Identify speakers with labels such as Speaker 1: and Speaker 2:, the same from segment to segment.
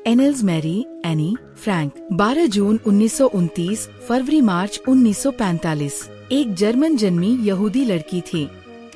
Speaker 1: एनिल्स Mary Anne Frank 12 जून 1929, फरवरी मार्च 1945 एक German जन्मी यहूदी लड़की थी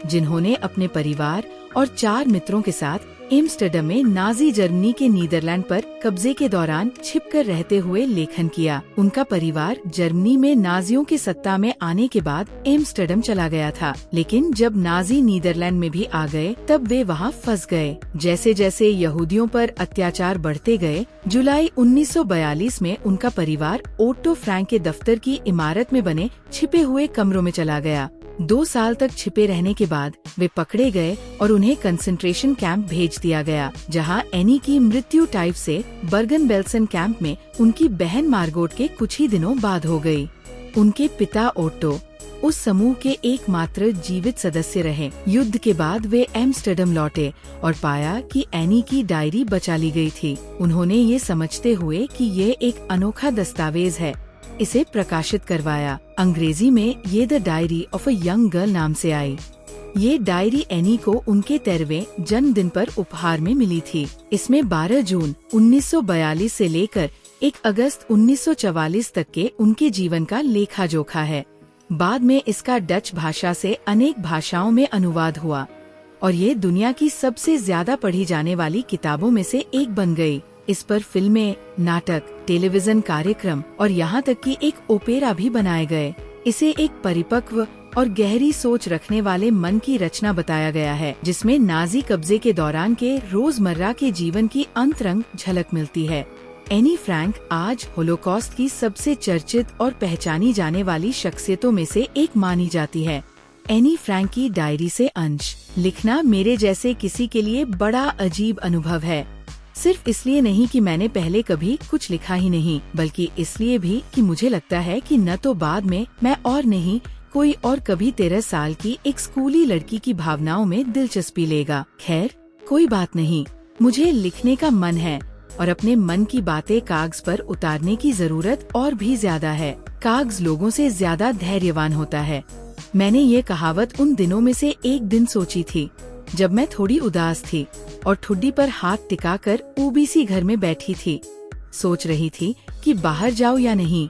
Speaker 1: जिन्होंने अपने परिवार और 4 मित्रों के साथ एम्स्टर्डम में नाजी जर्मनी के नीदरलैंड पर कब्जे के दौरान छिपकर रहते हुए लेखन किया। उनका परिवार जर्मनी में नाजियों की सत्ता में आने के बाद एम्स्टर्डम चला गया था, लेकिन जब नाजी नीदरलैंड में भी आ गए तब वे वहां फंस गए। जैसे जैसे यहूदियों पर अत्याचार बढ़ते गए, जुलाई 1942 में उनका परिवार ओट्टो फ्रैंक के दफ्तर की इमारत में बने छिपे हुए कमरों में चला गया। 2 साल तक छिपे रहने के बाद वे पकड़े गए और उन्हें कंसंट्रेशन कैंप भेज दिया गया, जहां एनी की मृत्यु टाइफ से बर्गन बेल्सन कैंप में उनकी बहन मार्गोट के कुछ ही दिनों बाद हो गई। उनके पिता ओट्टो उस समूह के एकमात्र जीवित सदस्य रहे। युद्ध के बाद वे एम्स्टर्डम लौटे और पाया कि एनी की डायरी बचा ली गई थी। उन्होंने ये समझते हुए कि ये एक अनोखा दस्तावेज है, इसे प्रकाशित करवाया। अंग्रेजी में ये the diary of a young girl नाम से आई। ये डायरी एनी को उनके 13वें जन्मदिन पर उपहार में मिली थी। इसमें 12 जून 1942 से लेकर 1 अगस्त 1944 तक के उनके जीवन का लेखा जोखा है। बाद में इसका डच भाषा से अनेक भाषाओं में अनुवाद हुआ और ये दुनिया की सबसे ज्यादा पढ़ी जाने वाली किताबों में से एक बन गई। इस पर फिल्में, नाटक, टेलीविजन कार्यक्रम और यहाँ तक कि एक ओपेरा भी बनाए गए। इसे एक परिपक्व और गहरी सोच रखने वाले मन की रचना बताया गया है, जिसमें नाजी कब्जे के दौरान के रोजमर्रा के जीवन की अंतरंग झलक मिलती है। एनी फ्रैंक आज होलोकॉस्ट की सबसे चर्चित और पहचानी जाने वाली शख्सियतों में से एक मानी जाती है। एनी फ्रैंक की डायरी से अंश लिखना मेरे जैसे किसी के लिए बड़ा अजीब अनुभव है। सिर्फ इसलिए नहीं कि मैंने पहले कभी कुछ लिखा ही नहीं, बल्कि इसलिए भी कि मुझे लगता है कि न तो बाद में मैं और नहीं कोई और कभी 13 साल की एक स्कूली लड़की की भावनाओं में दिलचस्पी लेगा। खैर, कोई बात नहीं, मुझे लिखने का मन है और अपने मन की बातें कागज पर उतारने की जरूरत और भी ज्यादा है। कागज लोगों से ज्यादा धैर्यवान होता है। मैंने ये कहावत उन दिनों में से एक दिन सोची थी जब मैं थोड़ी उदास थी और ठुड्डी पर हाथ टिकाकर ऊबीसी घर में बैठी थी। सोच रही थी कि बाहर जाऊं या नहीं।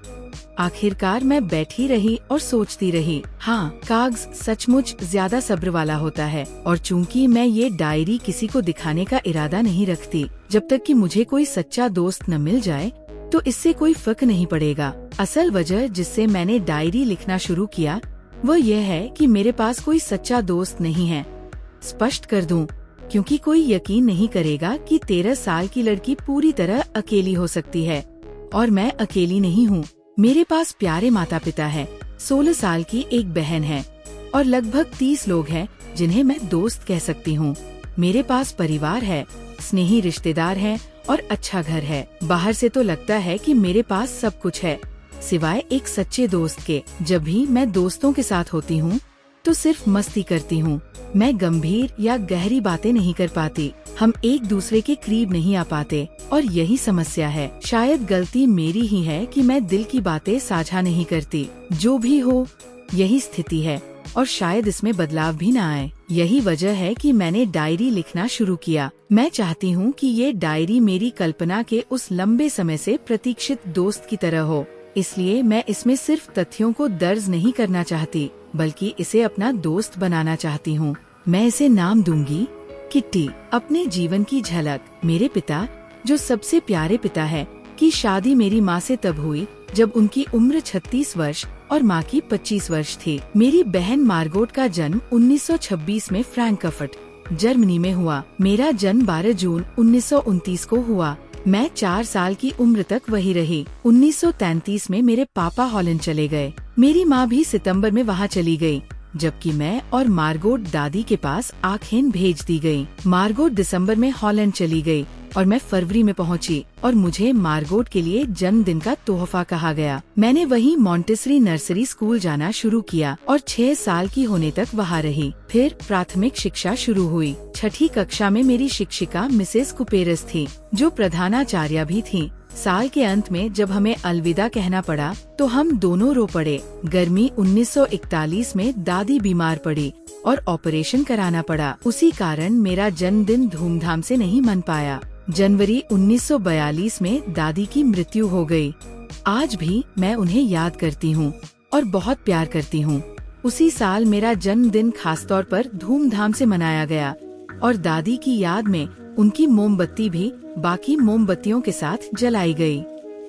Speaker 1: आखिरकार मैं बैठी रही और सोचती रही। हाँ, कागज सचमुच ज्यादा सब्र वाला होता है और चूंकि मैं ये डायरी किसी को दिखाने का इरादा नहीं रखती, जब तक कि मुझे कोई सच्चा दोस्त न मिल जाए तो इससे कोई फर्क नहीं पड़ेगा। असल वजह जिससे मैंने डायरी लिखना शुरू किया वह यह है कि मेरे पास कोई सच्चा दोस्त नहीं है। स्पष्ट कर दूं, क्योंकि कोई यकीन नहीं करेगा कि 13 साल की लड़की पूरी तरह अकेली हो सकती है, और मैं अकेली नहीं हूँ। मेरे पास प्यारे माता पिता है, 16 साल की एक बहन है और लगभग 30 लोग हैं जिन्हें मैं दोस्त कह सकती हूँ। मेरे पास परिवार है, स्नेही रिश्तेदार हैं और अच्छा घर है। बाहर से तो लगता है कि मेरे पास सब कुछ है, सिवाय एक सच्चे दोस्त के। जब भी मैं दोस्तों के साथ होती हूँ तो सिर्फ मस्ती करती हूँ। मैं गंभीर या गहरी बातें नहीं कर पाती। हम एक दूसरे के करीब नहीं आ पाते और यही समस्या है। शायद गलती मेरी ही है कि मैं दिल की बातें साझा नहीं करती। जो भी हो, यही स्थिति है और शायद इसमें बदलाव भी न आए। यही वजह है कि मैंने डायरी लिखना शुरू किया। मैं चाहती हूँ कि ये डायरी मेरी कल्पना के उस लंबे समय से प्रतीक्षित दोस्त की तरह हो। इसलिए मैं इसमें सिर्फ तथ्यों को दर्ज नहीं करना चाहती, बल्कि इसे अपना दोस्त बनाना चाहती हूँ। मैं इसे नाम दूंगी किट्टी। अपने जीवन की झलक। मेरे पिता, जो सबसे प्यारे पिता है, की शादी मेरी माँ से तब हुई जब उनकी उम्र 36 वर्ष और माँ की 25 वर्ष थी। मेरी बहन मार्गोट का जन्म 1926 में फ्रैंकफर्ट, जर्मनी में हुआ। मेरा जन्म 12 जून 1929 को हुआ। मैं 4 साल की उम्र तक वही रही। 1933 में मेरे पापा हॉलैंड चले गए। मेरी माँ भी सितंबर में वहाँ चली गई, जबकि मैं और मार्गोट दादी के पास आखेन भेज दी गई। मार्गोट दिसंबर में हॉलैंड चली गई और मैं फरवरी में पहुंची और मुझे मार्गोट के लिए जन्मदिन का तोहफा कहा गया। मैंने वहीं मॉन्टेसरी नर्सरी स्कूल जाना शुरू किया और 6 साल की होने तक वहाँ रही। फिर प्राथमिक शिक्षा शुरू हुई। 6ठी कक्षा में मेरी शिक्षिका मिसेस कुपेरस थी, जो प्रधानाचार्या भी थी। साल के अंत में जब हमें अलविदा कहना पड़ा तो हम दोनों रो पड़े। गर्मी 1941 में दादी बीमार पड़ी और ऑपरेशन कराना पड़ा। उसी कारण मेरा जन्मदिन धूमधाम से नहीं मन पाया। जनवरी 1942 में दादी की मृत्यु हो गई। आज भी मैं उन्हें याद करती हूँ और बहुत प्यार करती हूँ। उसी साल मेरा जन्मदिन खासतौर पर धूमधाम से मनाया गया और दादी की याद में उनकी मोमबत्ती भी बाकी मोमबत्तियों के साथ जलाई गई।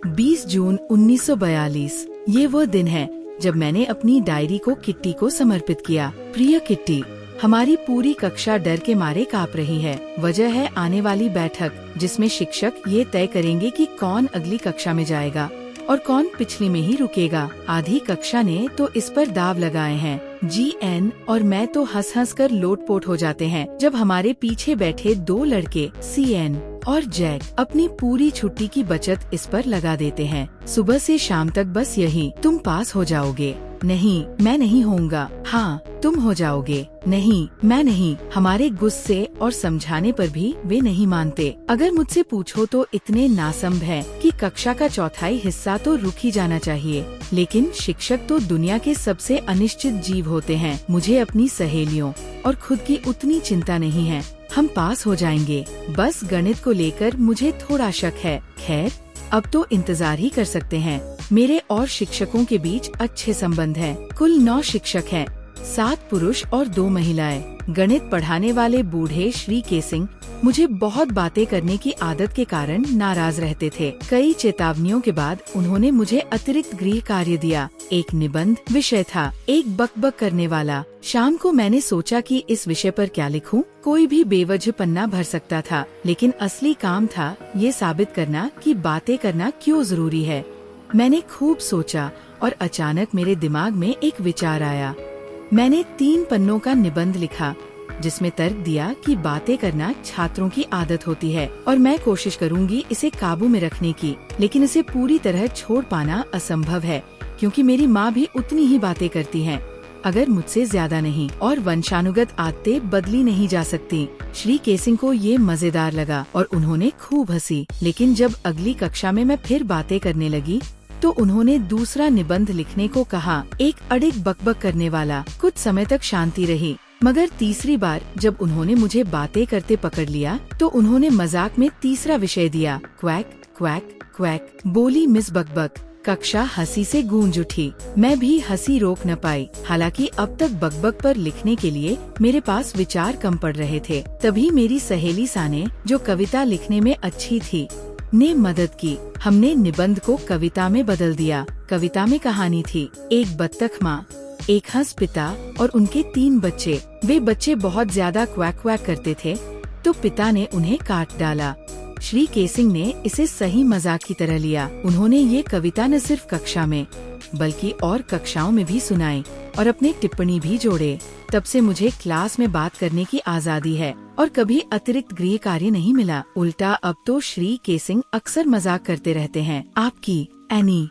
Speaker 1: 20 जून 1942 ये वो दिन है जब मैंने अपनी डायरी को किट्टी को समर्पित किया। प्रिय किट्टी, हमारी पूरी कक्षा डर के मारे कांप रही है। वजह है आने वाली बैठक जिसमें शिक्षक ये तय करेंगे कि कौन अगली कक्षा में जाएगा और कौन पिछली में ही रुकेगा। आधी कक्षा ने तो इस पर दाव लगाए हैं। GN और मैं तो हंस हंस कर लोटपोट हो जाते हैं जब हमारे पीछे बैठे 2 लड़के CN और जैक अपनी पूरी छुट्टी की बचत इस पर लगा देते हैं। सुबह से शाम तक बस यही, तुम पास हो जाओगे। नहीं, मैं नहीं होऊंगा। हाँ, तुम हो जाओगे। नहीं, मैं नहीं। हमारे गुस्से और समझाने पर भी वे नहीं मानते। अगर मुझसे पूछो तो इतने नासंभ हैं कि कक्षा का चौथाई हिस्सा तो रुक ही जाना चाहिए। लेकिन शिक्षक तो दुनिया के सबसे अनिश्चित जीव होते हैं। मुझे अपनी सहेलियों और खुद की उतनी चिंता नहीं है। हम पास हो जाएंगे। बस गणित को लेकर मुझे थोड़ा शक है। खैर, अब तो इंतजार ही कर सकते हैं। मेरे और शिक्षकों के बीच अच्छे संबंध हैं। कुल 9 शिक्षक हैं, 7 पुरुष और 2 महिलाएं। गणित पढ़ाने वाले बूढ़े श्री केसिंग मुझे बहुत बातें करने की आदत के कारण नाराज रहते थे। कई चेतावनियों के बाद उन्होंने मुझे अतिरिक्त गृह कार्य दिया। एक निबंध विषय था, एक बकबक करने वाला। शाम को मैंने सोचा कि इस विषय पर क्या लिखूं? कोई भी बेवजह पन्ना भर सकता था, लेकिन असली काम था ये साबित करना कि बातें करना क्यों जरूरी है। मैंने खूब सोचा और अचानक मेरे दिमाग में एक विचार आया। मैंने 3 पन्नों का निबंध लिखा जिसमें तर्क दिया कि बातें करना छात्रों की आदत होती है और मैं कोशिश करूंगी इसे काबू में रखने की, लेकिन इसे पूरी तरह छोड़ पाना असंभव है क्योंकि मेरी माँ भी उतनी ही बातें करती हैं, अगर मुझसे ज्यादा नहीं, और वंशानुगत आदतें बदली नहीं जा सकती। श्री केसिंग को ये मजेदार लगा और उन्होंने खूब हंसी। लेकिन जब अगली कक्षा में मैं फिर बातें करने लगी तो उन्होंने दूसरा निबंध लिखने को कहा, एक अडिग बकबक करने वाला। कुछ समय तक शांति रही, मगर तीसरी बार जब उन्होंने मुझे बातें करते पकड़ लिया तो उन्होंने मजाक में तीसरा विषय दिया, क्वैक क्वैक क्वैक। बोली मिस बकबक। कक्षा हंसी से गूंज उठी। मैं भी हंसी रोक न पाई। हालांकि अब तक बकबक पर लिखने के लिए मेरे पास विचार कम पड़ रहे थे। तभी मेरी सहेली साने, जो कविता लिखने में अच्छी थी, ने मदद की। हमने निबंध को कविता में बदल दिया। कविता में कहानी थी, एक बत्तख माँ, एक हंस पिता और उनके 3 बच्चे। वे बच्चे बहुत ज्यादा क्वैक क्वैक करते थे तो पिता ने उन्हें काट डाला। श्री केसिंग ने इसे सही मजाक की तरह लिया। उन्होंने ये कविता न सिर्फ कक्षा में बल्कि और कक्षाओं में भी सुनाई और अपने टिप्पणी भी जोड़े। तब से मुझे क्लास में बात करने की आजादी है और कभी अतिरिक्त गृह कार्य नहीं मिला। उल्टा अब तो श्री केसिंग अक्सर मजाक करते रहते हैं। आपकी एनी।